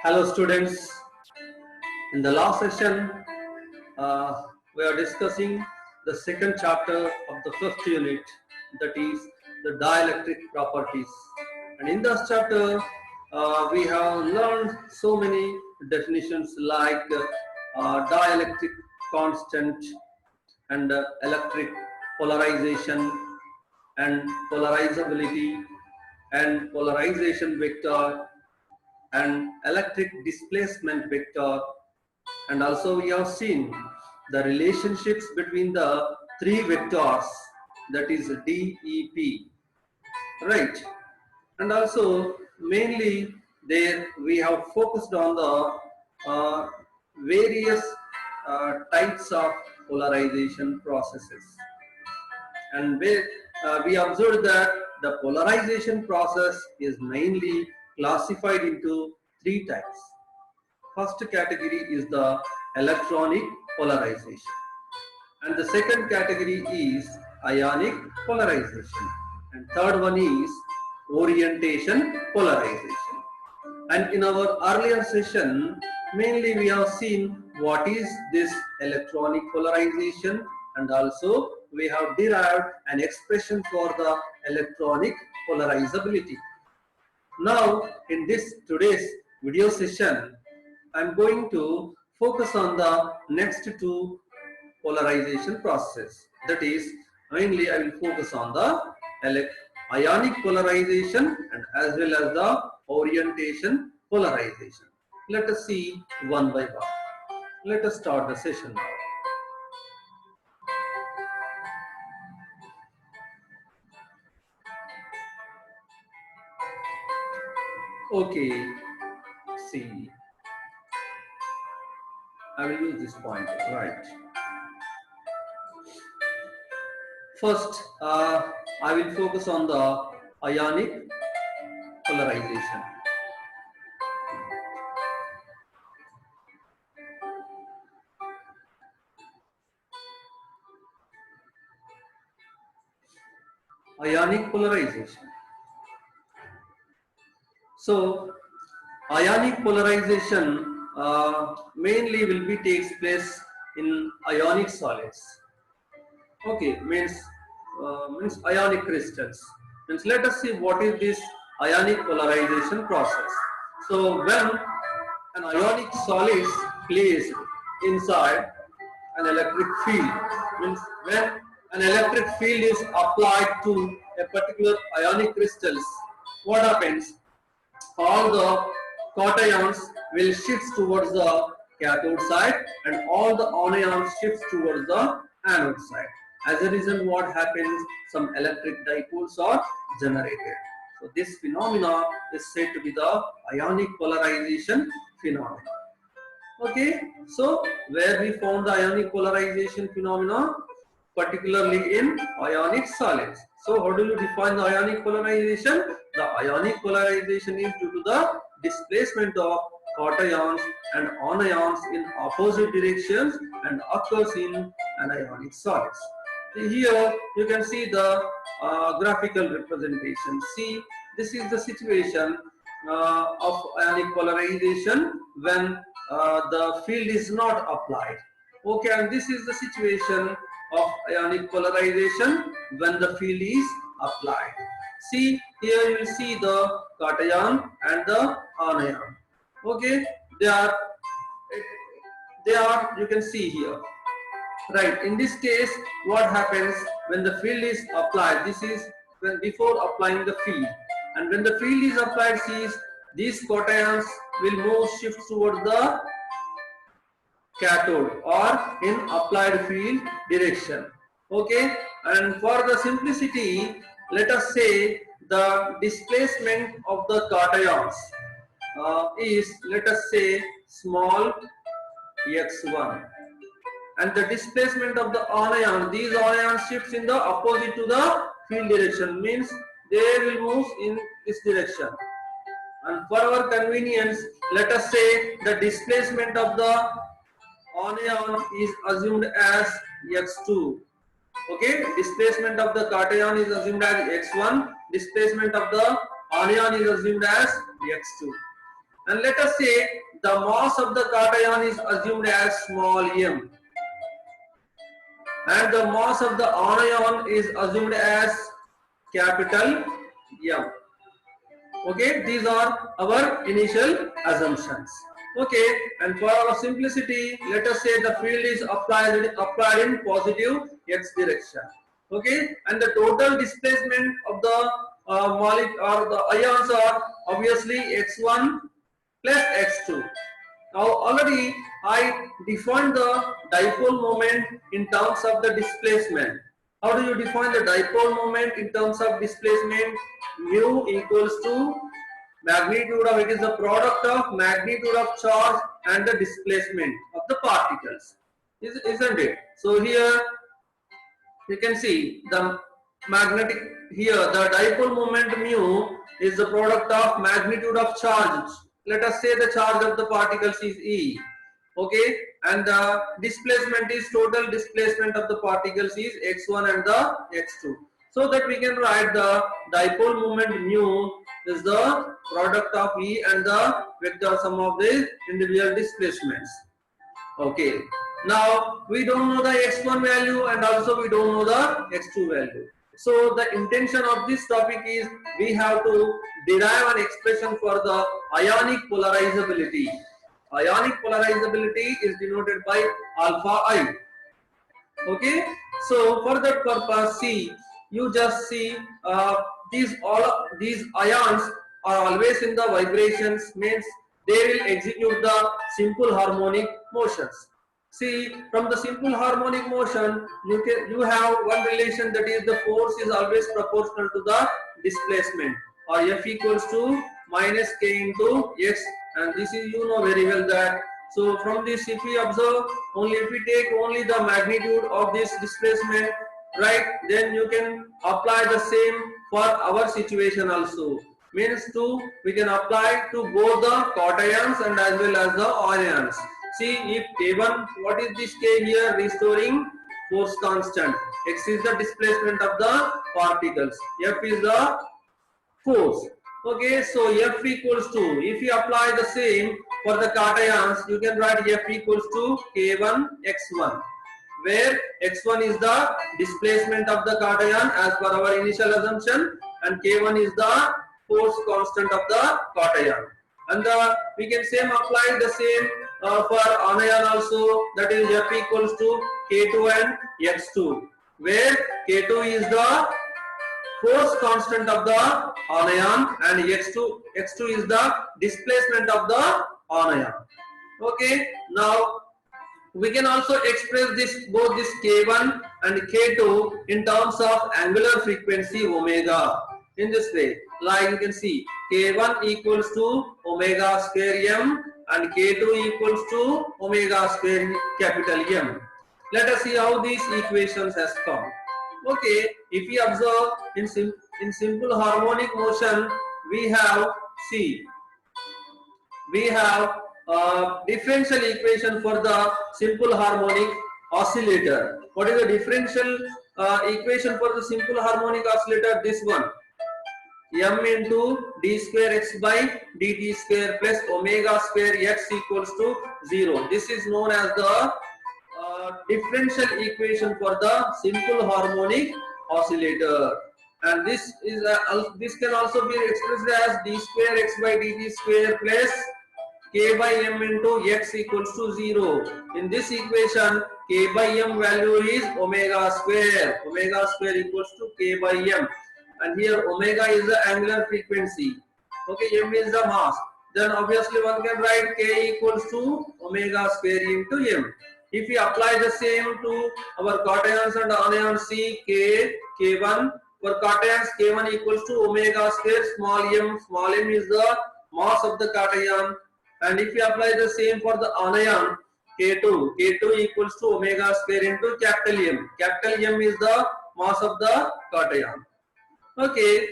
Hello students, in the last session we are discussing the second chapter of the first unit, that is the dielectric properties. And in this chapter we have learned so many definitions like dielectric constant and electric polarization and polarizability and polarization vector and electric displacement vector, and also we have seen the relationships between the three vectors, that is DEP, right? And also mainly there we have focused on the various types of polarization processes, and we observed that the polarization process is mainly classified into three types. First category is the electronic polarization, and the second category is ionic polarization, and third one is orientation polarization. And in our earlier session, mainly we have seen what is this electronic polarization, and also we have derived an expression for the electronic polarizability. Now, in this today's video session, I am going to focus on the next two polarization processes. That is, mainly I will focus on the ionic polarization and as well as the orientation polarization. Let us see one by one. Let us start the session now. Okay, see, I will use this point, right? First, I will focus on the ionic polarization. Ionic polarization. So, ionic polarization mainly will be takes place in ionic solids. Okay, means ionic crystals. Means let us see what is this ionic polarization process. So when an ionic solid is placed inside an electric field, means when an electric field is applied to a particular ionic crystals, what happens? All the cations will shift towards the cathode side and all the anions shift towards the anode side. As a result, what happens? Some electric dipoles are generated. So this phenomena is said to be the ionic polarization phenomena. Okay, so where we found the ionic polarization phenomena, particularly in ionic solids. So how do you define the ionic polarization? The ionic polarization is due to the displacement of cations and anions in opposite directions and occurs in anionic solids. Here you can see the graphical representation. See, this is the situation of ionic polarization when the field is not applied. Okay, and this is the situation of ionic polarization when the field is applied. See, here you will see the cation and the anion. Okay, they are, you can see here. Right, in this case, what happens when the field is applied? This is when before applying the field. And when the field is applied, see, these cations will move shift towards the cathode or in applied field direction. Okay, and for the simplicity, let us say the displacement of the cations is, let us say, small x1, and the displacement of the anion, these ions shifts in the opposite to the field direction, means they will move in this direction. And for our convenience, let us say the displacement of the anion is assumed as x2. Okay, displacement of the cation is assumed as x1, displacement of the anion is assumed as x2. And let us say the mass of the cation is assumed as small m, and the mass of the anion is assumed as capital M. Okay, these are our initial assumptions. Okay, and for our simplicity, let us say the field is applied in positive x direction. Okay, and the total displacement of the molecule or the ions are obviously x1 plus x2. Now already I defined the dipole moment in terms of the displacement. How do you define the dipole moment in terms of displacement? Mu equals to magnitude of, it is the product of magnitude of charge and the displacement of the particles, isn't it? So here you can see the magnetic, here the dipole moment mu is the product of magnitude of charge. Let us say the charge of the particles is E. Okay, and the displacement is total displacement of the particles is x1 and the x2. So that we can write the dipole moment mu is the product of E and the vector sum of the individual displacements. Okay, now we don't know the x1 value and also we don't know the x2 value. So the intention of this topic is we have to derive an expression for the ionic polarizability. Ionic polarizability is denoted by alpha I. Okay, so for that purpose, see, you just see these ions are always in the vibrations, means they will execute the simple harmonic motions. See, from the simple harmonic motion, you have one relation, that is the force is always proportional to the displacement, or F equals to minus K into X, and this is, you know very well that. So from this, if we observe, only if we take only the magnitude of this displacement, right, then you can apply the same for our situation also. Means we can apply to both the cations and as well as the anions. See, if K1, what is this K here? Restoring force constant. X is the displacement of the particles. F is the force. Okay, so F equals to, if you apply the same for the cations, you can write F equals to K1 X1, where X1 is the displacement of the cation as per our initial assumption, and K1 is the force constant of the cation. And we can apply the same for anion also, that is F equals to K2 and X2, where K2 is the force constant of the anion and X2 is the displacement of the anion. Okay, now we can also express both this K1 and K2 in terms of angular frequency omega in this way. Like you can see, K1 equals to omega square m and K2 equals to omega square capital M. Let us see how these equations has come. Okay, if we observe in simple harmonic motion, we have differential equation for the simple harmonic oscillator. What is the differential equation for the simple harmonic oscillator? This one, m into d square x by dt square plus omega square x equals to 0. This is known as the differential equation for the simple harmonic oscillator, and this can also be expressed as d square x by dt square plus k by m into x equals to 0. In this equation, k by m value is omega square. Omega square equals to k by m, and here omega is the angular frequency. Okay, m is the mass. Then obviously one can write k equals to omega square into m. If we apply the same to our cations and anions, see K1 for cations, K1 equals to omega square small m is the mass of the cation, and if we apply the same for the anion, K2 equals to omega square into capital M is the mass of the cation. Okay,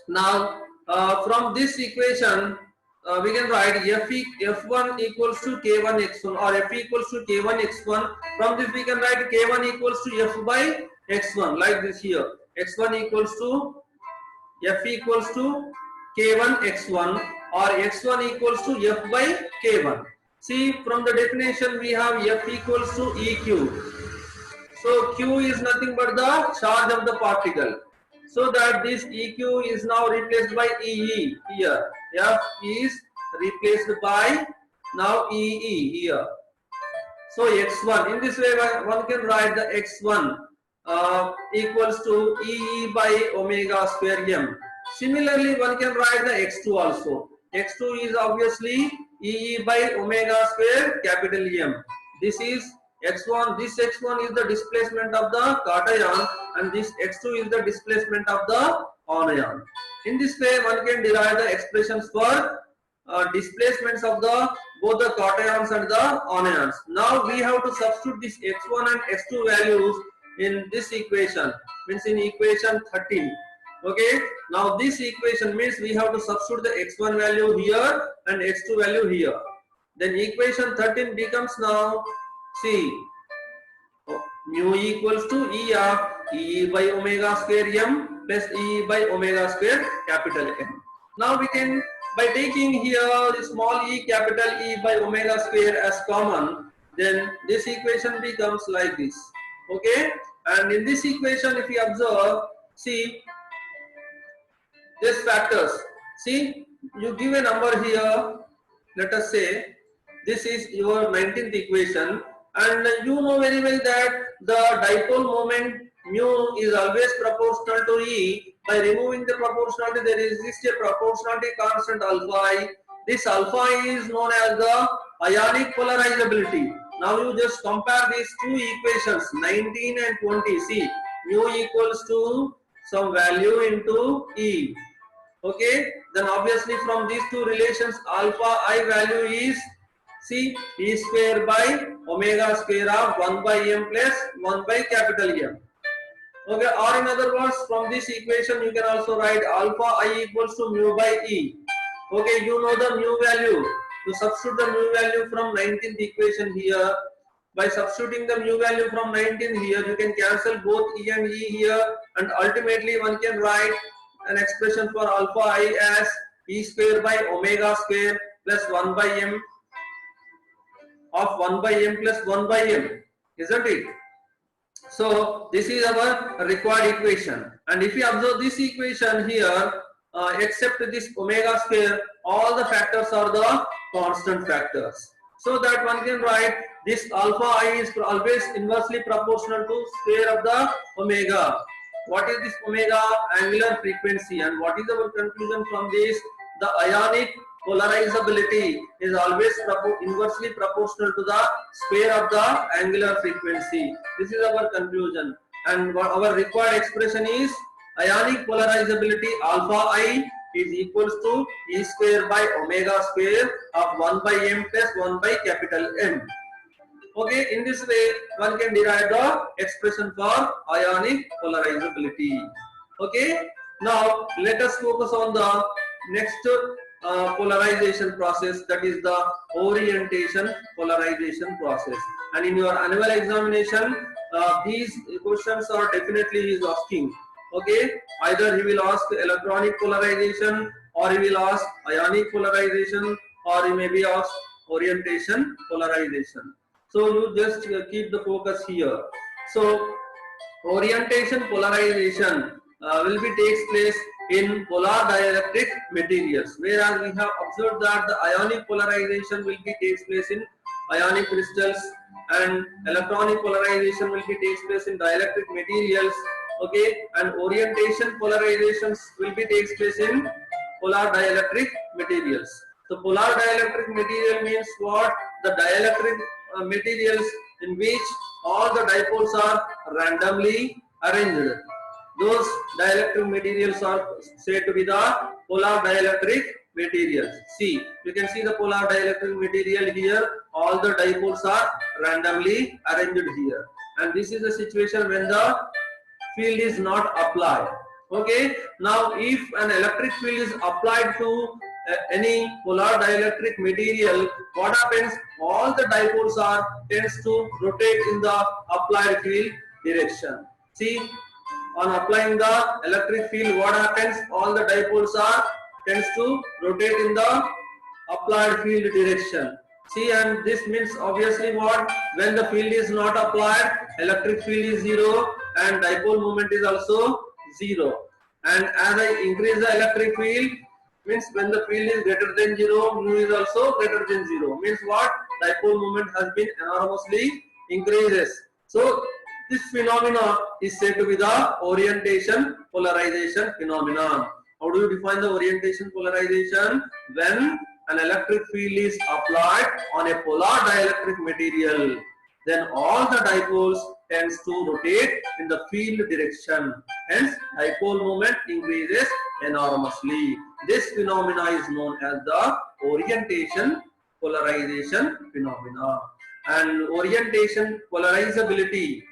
now from this equation, we can write F1 equals to K1 x1 or F equals to K1 x1. From this we can write K1 equals to F by x1, like this here. X1 equals to F equals to K1 x1, or x1 equals to f by k1. See, from the definition we have f equals to eq. So q is nothing but the charge of the particle. So that this eq is now replaced by ee here. F is replaced by now ee here. So x1, in this way one can write the x1 equals to E by omega square m. Similarly, one can write the x2 also. X2 is obviously E by omega square capital M. This is x1. This x1 is the displacement of the cation, and this x2 is the displacement of the anion. In this way, one can derive the expressions for displacements of the both the cations and the anions. Now we have to substitute this x1 and x2 values in this equation, means in equation 13. Okay, now this equation means we have to substitute the x1 value here and x2 value here. Then equation 13 becomes now, see, mu equals to E of E by omega square m plus E by omega square capital M. Now we can, by taking here small e capital E by omega square as common, then this equation becomes like this. Okay, and in this equation if you observe, see these factors. See, you give a number here, let us say this is your 19th equation, and you know very well that the dipole moment mu is always proportional to E. By removing the proportionality, there exists a proportionality constant alpha I. This alpha is known as the ionic polarizability. Now you just compare these two equations 19 and 20. See, mu equals to some value into E. Okay, then obviously from these two relations alpha I value is, see, E square by omega square of 1 by m plus 1 by capital M. Okay, or in other words, from this equation you can also write alpha I equals to mu by E. Okay, you know the mu value. To substitute the mu value from 19th equation here, by substituting the mu value from 19 here, you can cancel both E and E here, and ultimately one can write an expression for alpha I as E square by omega square plus 1 by m of 1 by m plus 1 by m, isn't it? So this is our required equation, and if you observe this equation here, except this omega square, all the factors are the constant factors. So that one can write this alpha I is always inversely proportional to square of the omega. What is this omega? Angular frequency. And what is our conclusion from this? The ionic polarizability is always inversely proportional to the square of the angular frequency. This is our conclusion, and our required expression is ionic polarizability alpha I is equals to E square by omega square of 1 by m plus 1 by capital M. Okay, in this way one can derive the expression for ionic polarizability. Okay, now let us focus on the next polarization process, that is the orientation polarization process. And in your annual examination, these questions are definitely he is asking. Okay, either he will ask electronic polarization, or he will ask ionic polarization, or he may be asked orientation polarization. So you just keep the focus here. So orientation polarization will be takes place in polar dielectric materials, whereas we have observed that the ionic polarization will be takes place in ionic crystals, and electronic polarization will be takes place in dielectric materials. Okay, and orientation polarizations will be takes place in polar dielectric materials. So polar dielectric material means what? The dielectric materials in which all the dipoles are randomly arranged. Those dielectric materials are said to be the polar dielectric materials. See, you can see the polar dielectric material here. All the dipoles are randomly arranged here, and this is the situation when the field is not applied. Okay, now if an electric field is applied to any polar dielectric material, what happens? All the dipoles are tends to rotate in the applied field direction. See, on applying the electric field, what happens? All the dipoles are tends to rotate in the applied field direction. See, and this means obviously what? When the field is not applied, electric field is zero and dipole moment is also zero. And as I increase the electric field, means when the field is greater than zero, mu is also greater than zero. Means what? Dipole moment has been enormously increases. So this phenomena is said to be the orientation polarization phenomenon. How do you define the orientation polarization? When an electric field is applied on a polar dielectric material, then all the dipoles tends to rotate in the field direction. Hence, dipole moment increases enormously. This phenomena is known as the orientation polarization phenomena. And orientation polarizability.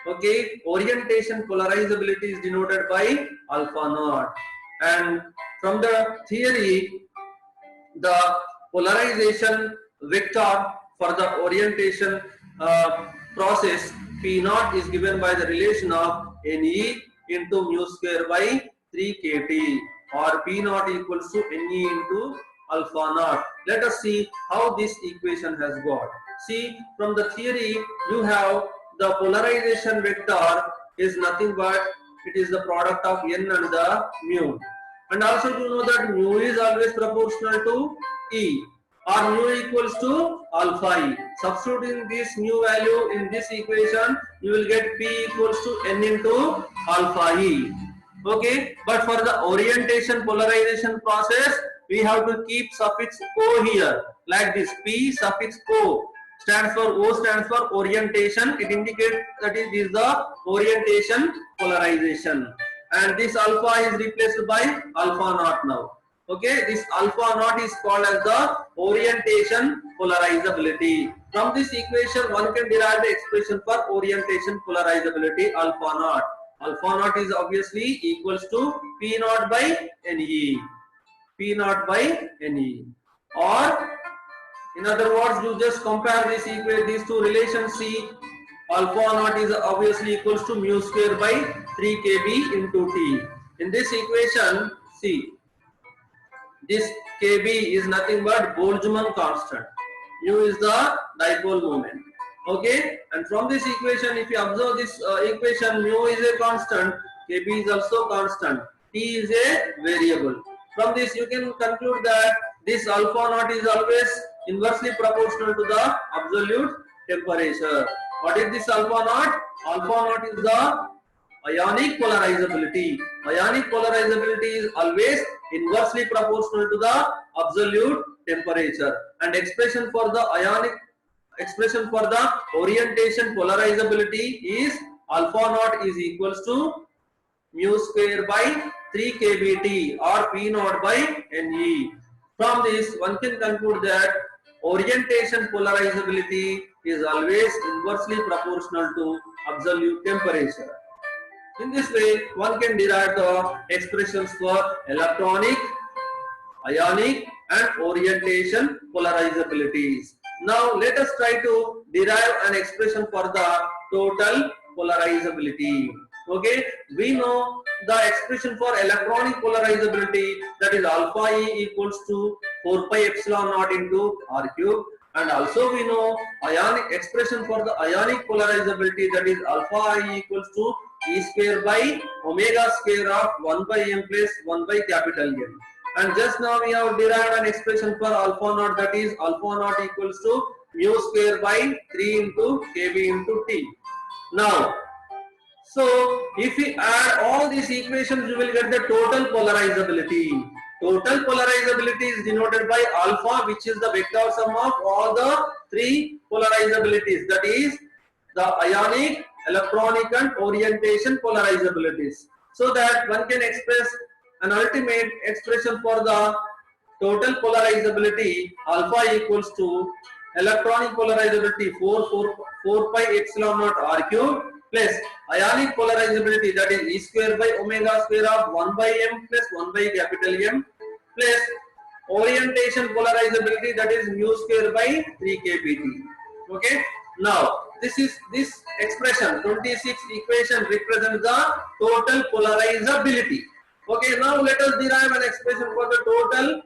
Okay, orientation polarizability is denoted by alpha naught. And from the theory, the polarization vector for the orientation process P naught is given by the relation of Ne into mu square by 3 kT, or P naught equals to Ne into alpha naught. Let us see how this equation has got. See, from the theory, you have the polarization vector is nothing but it is the product of n and the mu. And also you know that mu is always proportional to E, or mu equals to alpha E. Substituting this mu value in this equation, you will get P equals to n into alpha E. Okay, but for the orientation polarization process, we have to keep suffix O here, like this. P suffix O stands for O stands for orientation. It indicates that it is the orientation polarization. And this alpha is replaced by alpha naught now. Okay, this alpha naught is called as the orientation polarizability. From this equation, one can derive the expression for orientation polarizability alpha naught. Alpha naught is obviously equals to P naught by Ne. P naught by Ne. Or in other words, you just compare this equation, these two relations. See, alpha naught is obviously equals to mu square by 3 kb into T. In this equation, see, this kb is nothing but Boltzmann constant. Mu is the dipole moment. Okay, and from this equation, if you observe this equation, mu is a constant, kb is also constant, T is a variable. From this, you can conclude that this alpha naught is always inversely proportional to the absolute temperature. What is this alpha naught? Alpha naught is the ionic polarizability. Ionic polarizability is always inversely proportional to the absolute temperature. And expression for the orientation polarizability is alpha naught is equals to mu square by 3 kBT or P naught by Ne. From this, one can conclude that orientation polarizability is always inversely proportional to absolute temperature. In this way, one can derive the expressions for electronic, ionic and orientation polarizabilities. Now, let us try to derive an expression for the total polarizability. Okay, we know the expression for electronic polarizability, that is alpha E equals to 4 pi epsilon naught into R cube, and also we know ionic expression for the ionic polarizability, that is alpha I equals to E square by omega square of 1 by m plus 1 by capital M. And just now we have derived an expression for alpha naught, that is alpha naught equals to mu square by 3 into kb into T. Now, so if we add all these equations, you will get the total polarizability. Total polarizability is denoted by alpha, which is the vector sum of all the three polarizabilities, that is the ionic, electronic and orientation polarizabilities. So that one can express an ultimate expression for the total polarizability, alpha equals to electronic polarizability 4 pi epsilon naught R cube plus ionic polarizability, that is E square by omega square of 1 by m plus 1 by capital M, plus orientation polarizability, that is mu square by 3 kBT. Okay. Now, this expression 26 equation represents the total polarizability. Okay, now let us derive an expression for the total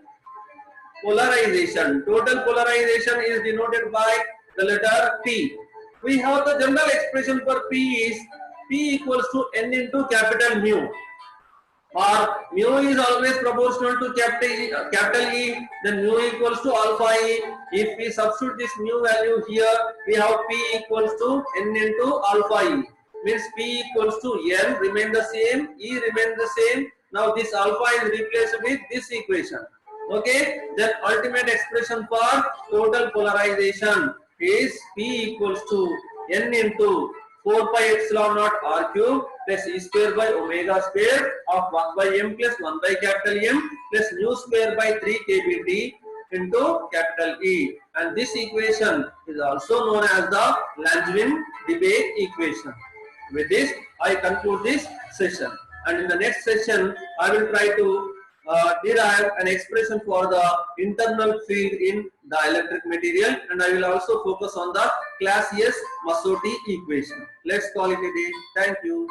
polarization. Total polarization is denoted by the letter P. We have the general expression for P is P equals to N into capital mu, or mu is always proportional to capital E, then mu equals to alpha E. If we substitute this mu value here, we have P equals to N into alpha E. Means P equals to N remain the same, E remain the same. Now this alpha is replaced with this equation. Okay, then ultimate expression for total polarization is P equals to N into 4 pi epsilon naught R cube plus E square by omega square of 1 by M plus 1 by capital M plus mu square by 3 kBT into capital E. And this equation is also known as the Langevin-Debye equation. With this, I conclude this session. And in the next session, I will try to derive an expression for the internal field in dielectric material, and I will also focus on the class S Massotti equation. Let's call it a day. Thank you.